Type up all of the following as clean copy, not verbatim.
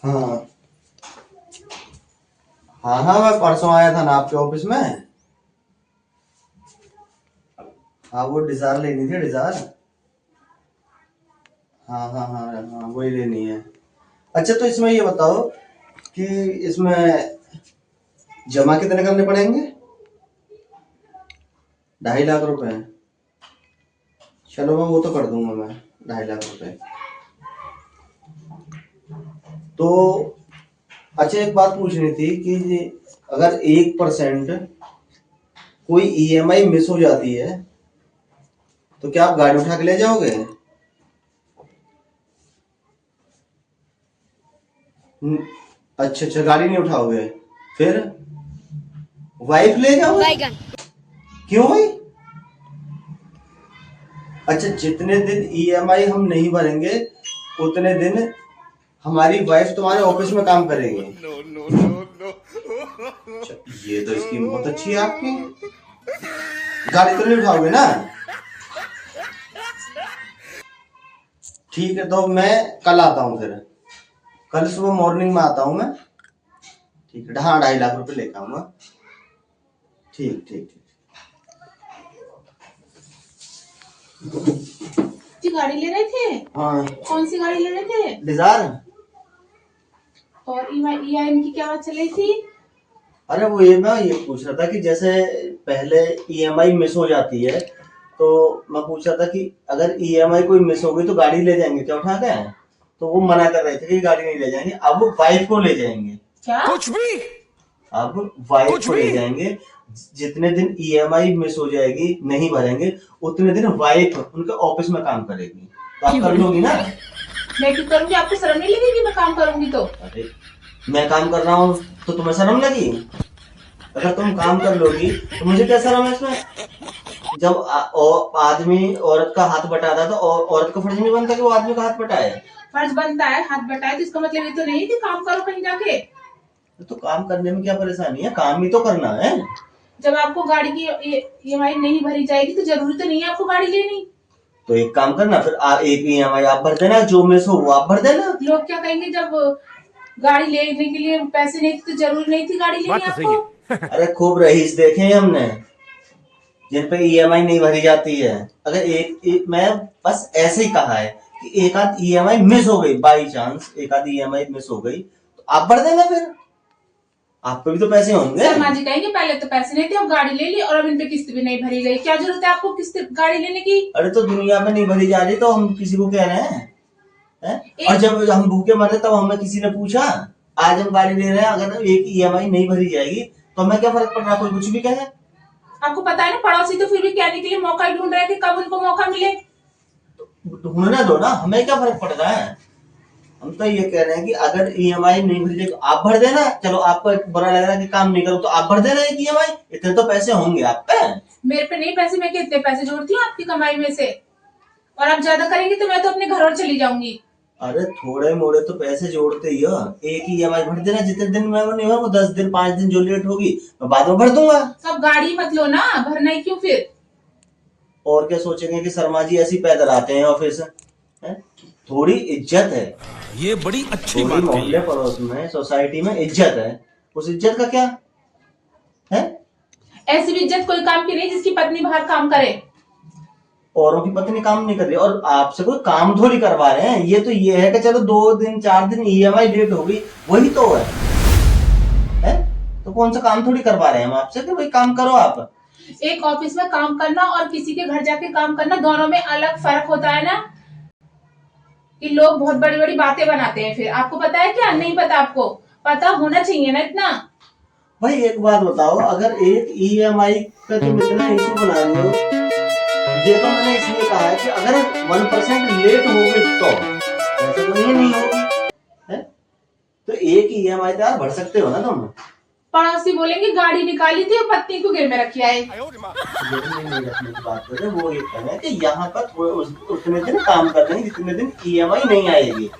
हाँ हाँ हाँ, मैं परसों आया था ना आपके ऑफिस में। हाँ, वो डिजार लेनी थी, डिजार। हाँ हाँ हाँ हाँ, वही लेनी है। अच्छा, तो इसमें ये बताओ कि इसमें जमा कितने करने पड़ेंगे? 2.5 लाख रुपए? चलो, मैं वो तो कर दूंगा मैं, 2.5 लाख रुपए। तो अच्छा, एक बात पूछनी थी कि अगर 1% कोई ईएमआई मिस हो जाती है तो क्या आप गाड़ी उठा के ले जाओगे? न- अच्छा अच्छा, गाड़ी नहीं उठाओगे? फिर वाइफ ले जाओगे? क्यों भाई? अच्छा, जितने दिन ईएमआई हम नहीं भरेंगे उतने दिन हमारी वाइफ तुम्हारे ऑफिस में काम करेगी? अच्छा, ये तो स्कीम बहुत अच्छी है आपकी। गाड़ी तो नहीं उठाओगे ना? ठीक है, तो मैं कल आता हूँ फिर। कल सुबह मॉर्निंग में आता हूँ मैं। ठीक है, हाँ, 2.5 लाख रुपए लेकर आऊंगा। ठीक ठीक ठीक। जी गाड़ी ले रहे थे? हाँ, कौन सी गाड़ी ले रहे थे? डिजायर। और ईएमआई की क्या बात चल रही थी? अरे वो ये मैं ये पूछ रहा था कि जैसे पहले ईएमआई मिस हो जाती है, तो मैं पूछ रहा था कि अगर ईएमआई कोई मिस हो गई तो गाड़ी ले जाएंगे क्या उठा के? तो वो मना कर रहे थे कि गाड़ी नहीं ले जाएंगे, अब वो वाइफ को ले जाएंगे। क्या? कुछ भी अब वाइफ कुछ को ले भी जाएंगे। जितने दिन ईएमआई मिस हो जाएगी, नहीं भरेंगे, उतने दिन वाइफ उनके ऑफिस में काम करेगी। तो आप कर लोगी ना? मैं क्यों करूंगी? आपको शर्म नहीं लगेगी मैं काम करूंगी तो? अरे, मैं काम कर रहा हूँ तो तुम्हें शर्म लगी? अगर तुम काम कर लोगी तो मुझे क्या शर्म है इसमें? जब आदमी औरत का हाथ बटाता है तो औरत का फर्ज नहीं बनता कि वो आदमी का हाथ बटाए? फर्ज बनता है, हाथ बटाए, तो इसका मतलब ये तो नहीं कि काम करो कहीं जाके। तो काम करने में क्या परेशानी है? काम ही तो करना है। जब आपको गाड़ी की ईएमआई नहीं भरी जाएगी तो जरूरी तो नहीं है आपको गाड़ी लेनी। तो एक काम करना, फिर एक ईएमआई आप भर देना, जो मिस हो वो आप भर देना। लोग क्या कहेंगे जब गाड़ी लेने के लिए पैसे नहीं थे तो जरूरी नहीं थी गाड़ी लेनी बात तो सही आपको। है। अरे, खूब रईस देखे हैं हमने जिन पे ईएमआई नहीं भरी जाती है। अगर मैं बस ऐसे ही कहा है कि एक आध ईएमआई मिस हो गई, बाई चांस एक आध ईएमआई मिस हो गई, तो आप भर देना। फिर आप पे भी तो पैसे होंगे। शर्मा जी कहेंगे पहले तो पैसे नहीं थे, अब गाड़ी ले ली और अब इन पे किस्त भी नहीं भरी गई, क्या जरूरत है आपको किस्त गाड़ी लेने की? अरे, तो दुनिया में नहीं भरी जा रही तो हम किसी को कह रहे हैं, और जब हम भूखे मरे तब हमें किसी ने पूछा? आज हम गाड़ी ले रहे हैं, अगर एक ईएमआई नहीं भरी जाएगी तो हमें क्या फर्क पड़ रहा? कोई कुछ भी कहे। आपको पता है ना, पड़ोसी तो फिर भी कहने के लिए मौका ही ढूंढ रहे हैं कि कब उनको मौका मिले। ढूंढने दो ना, हमें क्या फर्क पड़ रहा है? हम तो ये कह रहे हैं कि अगर ईएमआई नहीं भरी जाएगी तो आप भर देना। चलो, आपको बुरा लग रहा है कि काम नहीं करो, तो आप भर देना एक ईएमआई, इतने तो पैसे होंगे आप पे। मेरे पे नहीं पैसे, मैं कितने पैसे जोड़ती हूँ आपकी कमाई में से, और आप ज्यादा करेंगे तो मैं तो अपने घर और चली जाऊंगी। अरे, थोड़े मोड़े तो पैसे जोड़ते ही हो। एक ही ईएमआई भर देना, जितने दिन में वो नहीं हो, वो 10 दिन 5 दिन जो लेट होगी मैं बाद में भर दूंगा। तो अब गाड़ी मत लो ना, भरना ही क्यों फिर? और क्या सोचेंगे कि शर्मा जी ऐसे ही पैदल आते हैं ऑफिस है? थोड़ी इज्जत है, ये बड़ी अच्छी थोड़ी बात कही मोहल्ले है। पड़ोस में सोसाइटी में इज्जत है। उस इज्जत का क्या है? ऐसी भी इज्जत कोई काम की नहीं जिसकी पत्नी बाहर काम करे। औरों की पत्नी काम नहीं कर रही और आपसे कोई काम थोड़ी करवा रहे हैं। ये है कि चलो 2 दिन 4 दिन ईएमआई लेट हो गई, वही तो है? तो कौन सा काम थोड़ी करवा रहे हैं हम आपसे कि भाई काम करो आप। एक ऑफिस में काम करना और किसी के घर जाके काम करना, दोनों में अलग फर्क होता है ना। कि लोग बहुत बड़ी बड़ी बातें बनाते हैं, फिर आपको पता है क्या? नहीं पता आपको? पता होना चाहिए ना इतना। भाई, एक बात बताओ, अगर एक ईएमआई का तुम इतना इशू बना रहे हो, ये तो मैंने इसलिए कहा है कि अगर 1% लेट हो गई तो ऐसे तो नहीं होगी, है? तो एक ईएमआई तो यार भर सकते हो ना तुम। पड़ोसी बोलेंगे गाड़ी निकाली थी और पत्नी को गिर में रखी आए। नहीं रखने की बात कर रहे, वो ये कह रहे हैं कि यहाँ पर उतने दिन काम कर रहे हैं जितने दिन ईएमआई नहीं आएगी।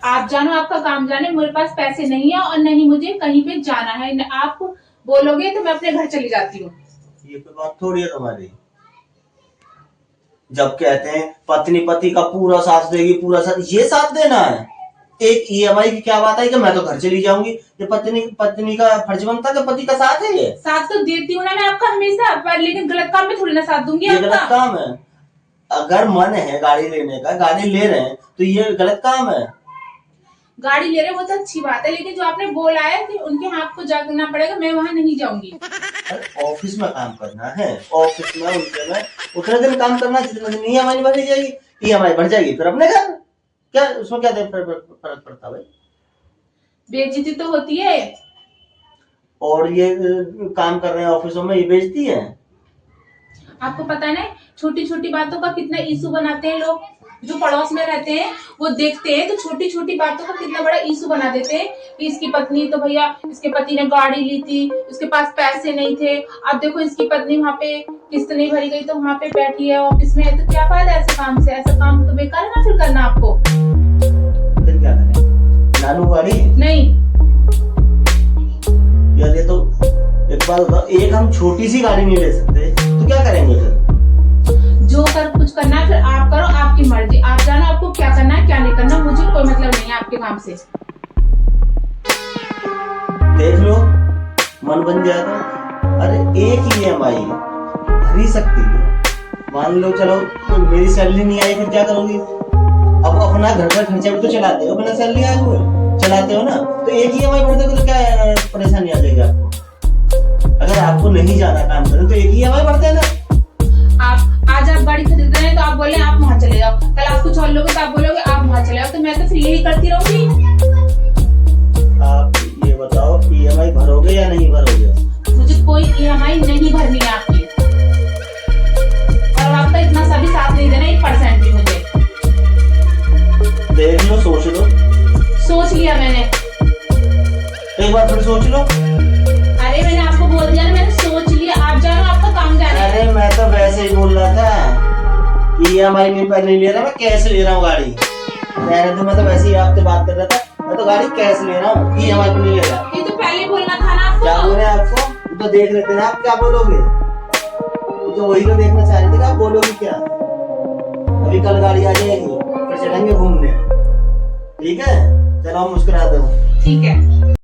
आप जानो, आपका काम जाने, मेरे पास पैसे नहीं है और नहीं मुझे कहीं पे जाना है। आप बोलोगे तो मैं अपने घर चली जाती हूँ। ये कोई बात थोड़ी है तुम्हारी। जब कहते हैं पत्नी पति का पूरा साथ देगी, पूरा साथ, ये साथ देना है? एक ईएमआई की क्या बात है कि मैं तो घर चली जाऊंगी। ये पत्नी का फर्ज बनता है कि पति का साथ है। ये साथ तो देती हूँ ना मैं आपका हमेशा, पर लेकिन गलत काम में थोड़ी ना साथ दूंगी ये गलत आपका। काम है। अगर मन है गाड़ी लेने का, गाड़ी ले रहे हैं तो ये गलत काम है। गाड़ी ले रहे वो तो अच्छी बात है, लेकिन जो आपने बोला है कि उनके हाथ को जाना पड़ेगा, मैं वहां नहीं जाऊंगी। अरे ऑफिस में काम करना है, ऑफिस में उनके में उतने दिन काम करना जितने दिन ईएमआई भरी जाएगी। ईएमआई बढ़ जाएगी फिर अपने घर, क्या उसमें क्या फर्क पड़ता भाई। बेइज्जती तो होती है। और ये काम कर रहे हैं ऑफिसों में, ये बेचती है। आपको पता है ना, छोटी छोटी बातों का कितना इशू बनाते हैं लोग। जो पड़ोस में रहते हैं वो देखते हैं तो छोटी छोटी बातों का कितना बड़ा इशू बना देते हैं कि इसकी पत्नी तो भैया, इसके पति ने गाड़ी ली थी, उसके पास पैसे नहीं थे, अब देखो इसकी पत्नी वहाँ पे किस्त नहीं भरी गई तो वहाँ पे बैठी है ऑफिस में। तो क्या फायदा ऐसे काम से? ऐसा काम तो बेकार है ना फिर करना आपको। फिर क्या करें? नानू गाड़ी नहीं यार, ये तो एक बात बताओ, एक हम छोटी सी गाड़ी नहीं ले सकते तो क्या करेंगे फिर? जो कुछ करना है फिर आप करो, आपकी मर्जी, आप जानो आपको क्या करना है क्या नहीं करना, मुझे कोई मतलब नहीं है आपके काम से। देख लो मन बन जाए तो। अरे एक ईएमआई भरी सकती हो। मान लो चलो मेरी सैलरी नहीं आई, फिर क्या करोगी? अब अपना घर का खर्चा भी तो चलाते हो, बिना सैलरी आए हुए चलाते हो ना। तो एक ईएमआई भरते हो तो क्या परेशानी आ जाएगी आपको? अगर आपको नहीं जाना काम करने तो एक ईएमआई भरते हैं ना। आज आप गाड़ी खरीद रहे हैं तो आप बोले आप वहां चले जाओ, कल आप कुछ और लोगे तो आप बोलोगे आप वहां चले जाओ, तो मैं तो फिर यही करती रहूंगी। आप ये बताओ ईएमआई भरोगे या नहीं भरोगे? मुझे कोई ईएमआई नहीं भरनी है आपकी, और आपका इतना सा भी साथ नहीं देना 1% भी मुझे। देख लो, सोच लो। सोच लिया मैंने, एक बार फिर सोच लो। अरे मैंने आपको बोल दिया ना, मैंने सोच लिया, आप जानो आपका काम जाने। अरे मैं तो वैसे ही बोल रहा था, ईएमआई नहीं ले रहा, मैं कैश ले रहा हूँ गाड़ी। मैं तो वैसे ही आपसे बात कर रहा था, मैं तो गाड़ी कैश ले रहा हूँ, ईएमआई पे नहीं ले रहा। ये तो पहले बोलना था ना आपको। क्या बोले आपको? तो देख लेते हैं आप क्या बोलोगे। तो वही तो देखना चाह रहे थे कि आप बोलोगे क्या। अभी कल गाड़ी आ जाएगी, फिर चलेंगे घूमने। ठीक है, चलो मुस्कुरा दो। ठीक है।